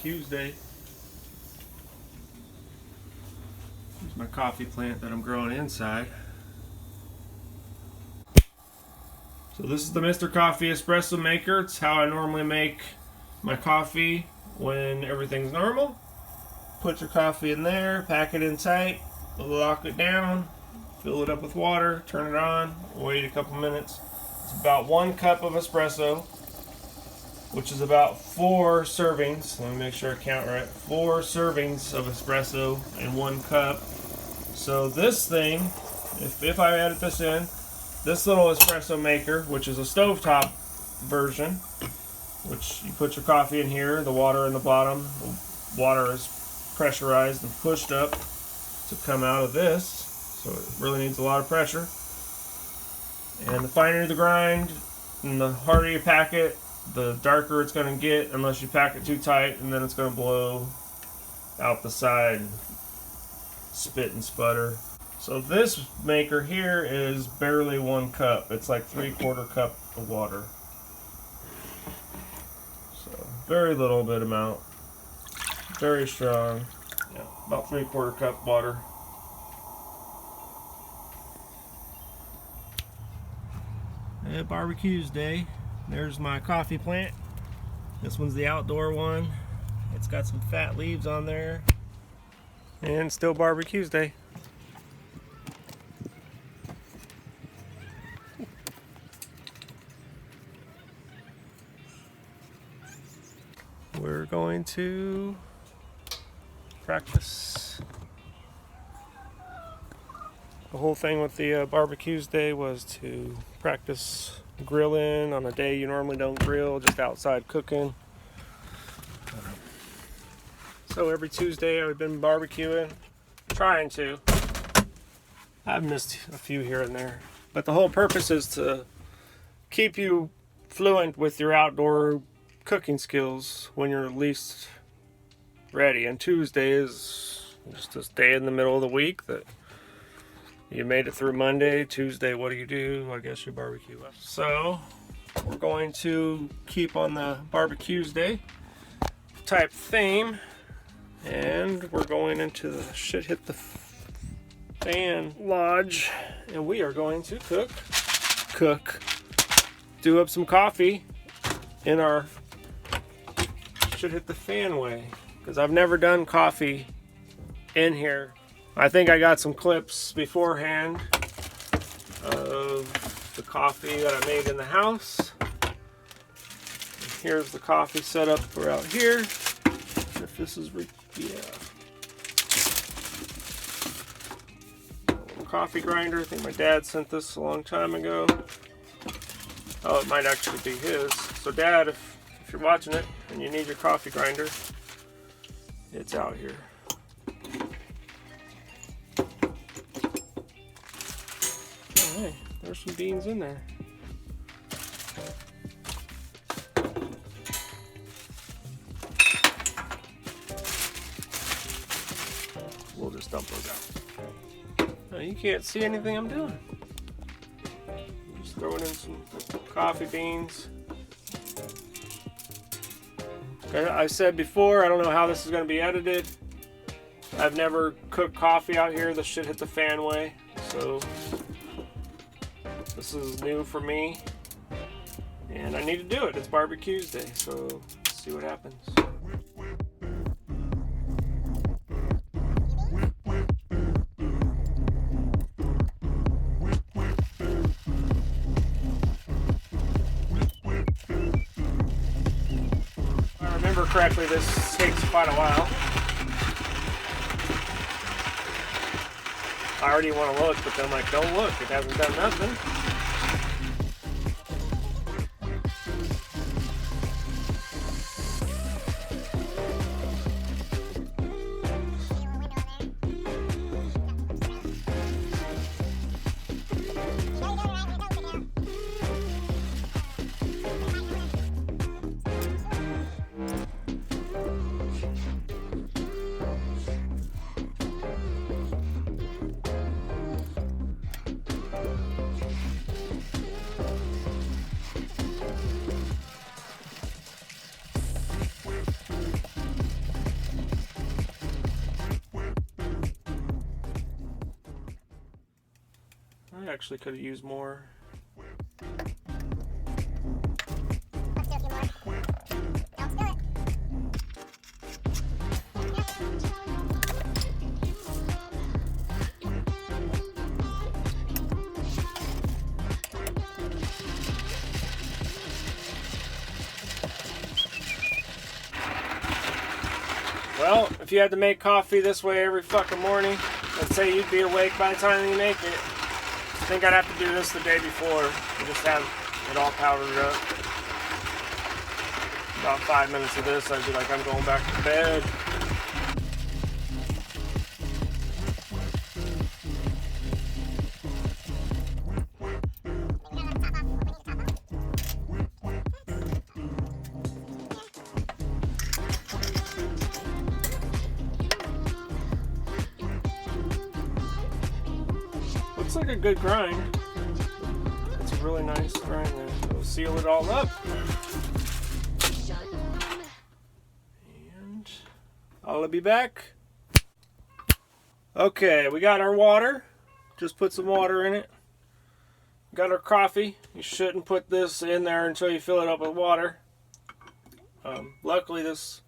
BBQuesday. Here's my coffee plant that I'm growing inside. So this is the Mr. Coffee espresso maker. It's how I normally make my coffee when everything's normal. Put your coffee in there, pack it in tight, lock it down, fill it up with water, turn it on, wait a couple minutes. It's about 1 cup of espresso, which is about 4 servings. Let me make sure I count right. 4 servings of espresso in 1 cup. So this thing, if I added this in, this little espresso maker, which is a stovetop version, which you put your coffee in here, the water in the bottom, the water is pressurized and pushed up to come out of this, so it really needs a lot of pressure. And the finer the grind and the harder you pack it, the darker it's going to get unless you pack it too tight, and then it's going to blow out the side and spit and sputter. So this maker here is barely 1 cup. It's like 3/4 cup of water. So very little bit amount. Very strong. Yeah, about 3/4 cup water. BBQuesday. There's my coffee plant. This one's the outdoor one. It's got some fat leaves on there. And still BBQuesday. We're going to practice. The whole thing with the BBQuesday was to practice grilling on a day you normally don't grill, just outside cooking. So every Tuesday I've been barbecuing, trying to. I've missed a few here and there, but the whole purpose is to keep you fluent with your outdoor cooking skills when you're least ready. And Tuesday is just this day in the middle of the week that you made it through Monday. Tuesday, what do? I guess you barbecue. So we're going to keep on the BBQuesday type theme, and we're going into the shit hit the fan lodge, and we are going to do up some coffee in our shit hit the fan way, because I've never done coffee in here. I think I got some clips beforehand of the coffee that I made in the house. And here's the coffee set up for out here. If this is, coffee grinder. I think my dad sent this a long time ago. Oh, it might actually be his. So Dad, if you're watching it and you need your coffee grinder, it's out here. Oh, hey, there's some beans in there. We'll just dump those out. Now, you can't see anything I'm doing. I'm just throwing in some coffee beans. Okay, I said before, I don't know how this is going to be edited. I've never cooked coffee out here the shit hit the fan way, so this is new for me, and I need to do it. It's BBQuesday, so let's see what happens. If I remember correctly, this takes quite a while. I already want to look, but then I'm like, don't look, it hasn't done nothing. Actually could have used more. Well, if you had to make coffee this way every fucking morning, let's say you'd be awake by the time you make it, I think I'd have to do this the day before and just have it all powdered up. About 5 minutes of this, I'd be like, I'm going back to bed. Looks like a good grind. It's a really nice grind there. We'll seal it all up. And I'll be back. Okay, we got our water. Just put some water in it. Got our coffee. You shouldn't put this in there until you fill it up with water. Luckily this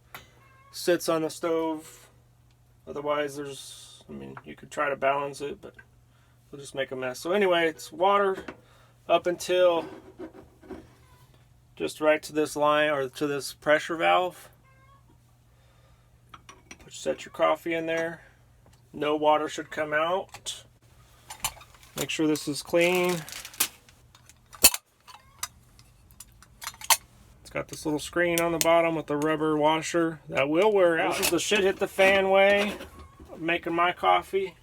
sits on the stove. Otherwise you could try to balance it, but we'll just make a mess. So anyway, it's water up until just right to this line, or to this pressure valve. Set your coffee in there. No water should come out. Make sure this is clean. It's got this little screen on the bottom with the rubber washer that will wear out. This is the shit hit the fan way of making my coffee.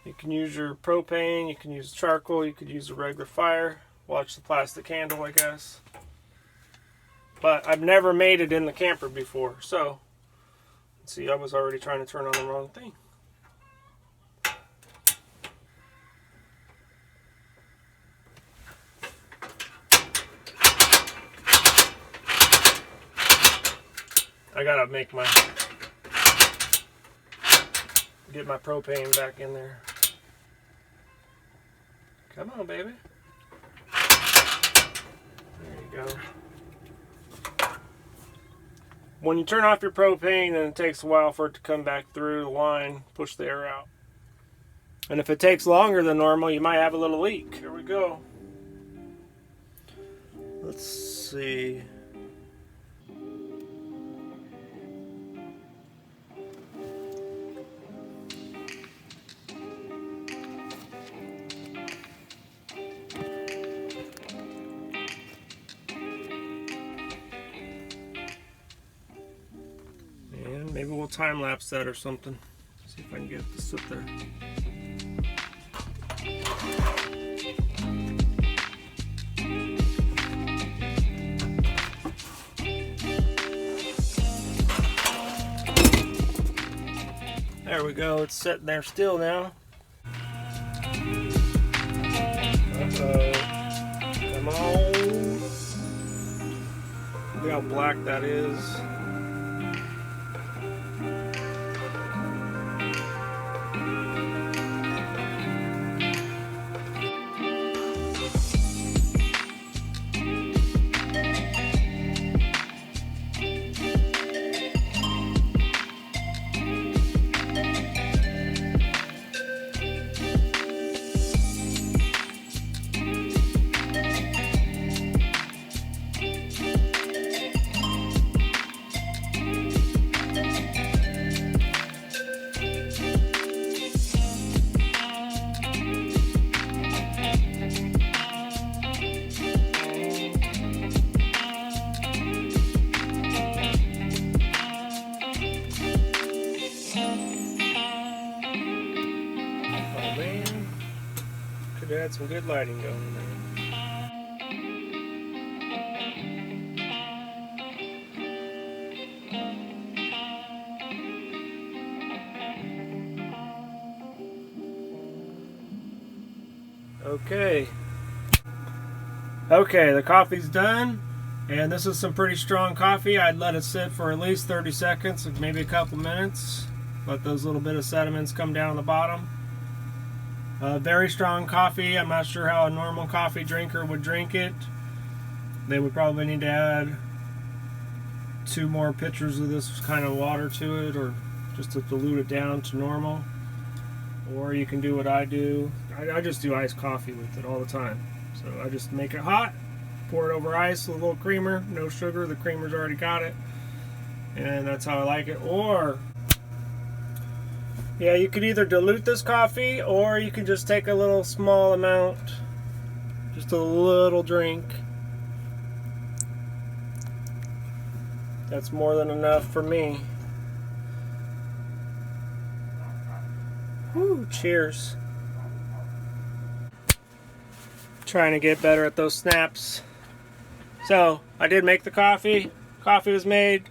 You can use your propane, you can use charcoal, you could use a regular fire. Watch the plastic handle, I guess. But I've never made it in the camper before, so see, I was already trying to turn on the wrong thing. I gotta get my propane back in there. Come on, baby. There you go. When you turn off your propane, then it takes a while for it to come back through the line, push the air out. And if it takes longer than normal, you might have a little leak. Here we go. Let's see. Maybe we'll time lapse that or something. See if I can get it to sit there. There we go, it's sitting there still now. Uh-oh. Come on. Look how black that is. Had some good lighting going there. Okay, the coffee's done, and this is some pretty strong coffee. I'd let it sit for at least 30 seconds, maybe a couple minutes. Let those little bit of sediments come down the bottom. Very strong coffee. I'm not sure how a normal coffee drinker would drink it. They would probably need to add 2 more pitchers of this kind of water to it, or just to dilute it down to normal. Or you can do what I do. I just do iced coffee with it all the time. So I just make it hot, pour it over ice with a little creamer, no sugar. The creamer's already got it. And that's how I like it. Or, yeah, you could either dilute this coffee, or you could just take a little small amount, just a little drink. That's more than enough for me. Whew, cheers. Trying to get better at those snaps. So, I did make the coffee. Coffee was made.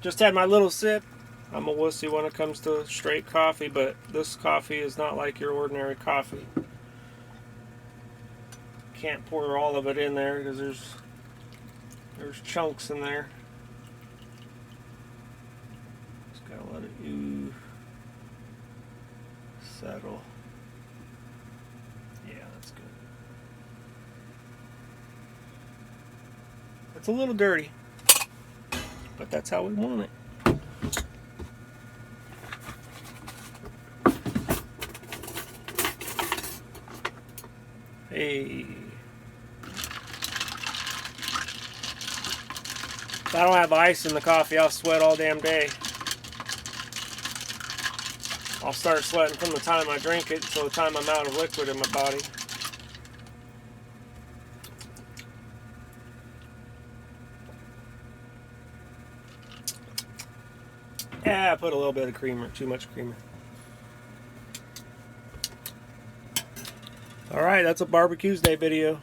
Just had my little sip. I'm a wussy when it comes to straight coffee, but this coffee is not like your ordinary coffee. Can't pour all of it in there because there's chunks in there. Just gotta let it settle. Yeah, that's good. It's a little dirty, but that's how we want it. Hey. If I don't have ice in the coffee, I'll sweat all damn day. I'll start sweating from the time I drink it till the time I'm out of liquid in my body. Yeah, I put a little bit of creamer, too much creamer. Alright, that's a BBQuesday video.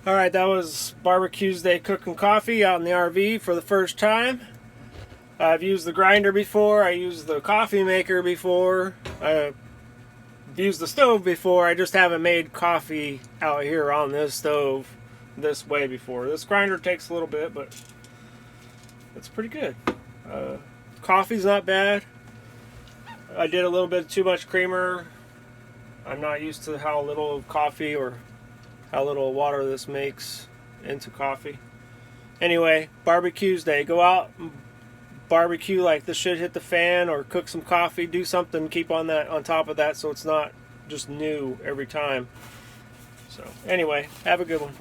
Alright, that was BBQuesday cooking coffee out in the RV for the first time. I've used the grinder before, I used the coffee maker before, I've used the stove before. I just haven't made coffee out here on this stove this way before. This grinder takes a little bit, but it's pretty good. Coffee's not bad. I did a little bit too much creamer. I'm not used to how little coffee or how little water this makes into coffee. Anyway, BBQuesday. Go out and barbecue like this shit hit the fan, or cook some coffee, do something, keep on top of that so it's not just new every time. So anyway, have a good one.